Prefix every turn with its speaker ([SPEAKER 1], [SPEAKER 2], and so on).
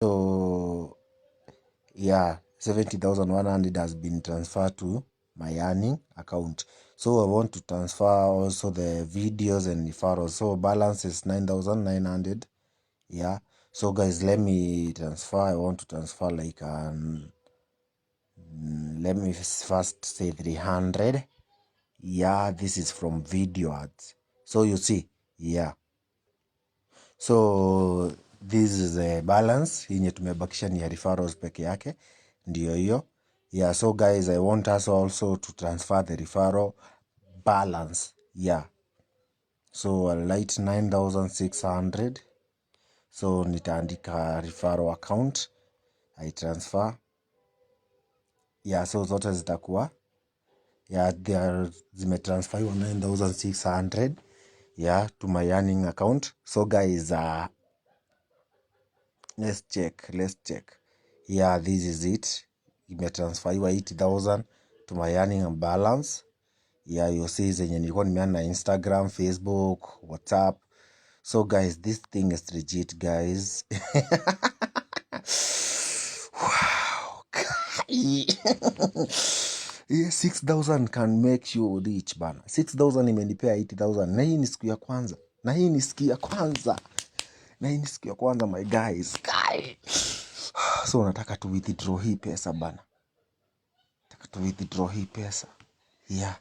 [SPEAKER 1] So yeah, 70,100 has been transferred to my earning account. So I want to transfer also the videos and referrals. So balance is 9,900. Yeah. So guys, let me transfer. I want to transfer like let me first say 300. Yeah, this is from video ads. So you see, yeah. So this is a balance yenye tumebakisha ni ya referrals peke yake, ndio hiyo. Yeah, so guys, I want us also to transfer the referral balance. Yeah. So I'll write 9,600. So nitaandika referral account, I transfer. Yeah, so zote zitakuwa. Yeah, they are zimetransfer 9,600. Yeah, to my earning account. So guys, let's check. Yeah, this is it. Imetransferiwa 80,000 to my earning and balance. Yeah, you see zenye nilikuwa nimeana na Instagram, Facebook, WhatsApp. So guys, this thing is legit, guys. Wow. Yeah, 6,000 can make you rich bana. 6,000 imenipea 80,000. Na hii ni siku ya kwanza. Na hii ni siku ya kwanza, my guys. So nataka tu withdraw hii pesa bana. Yeah.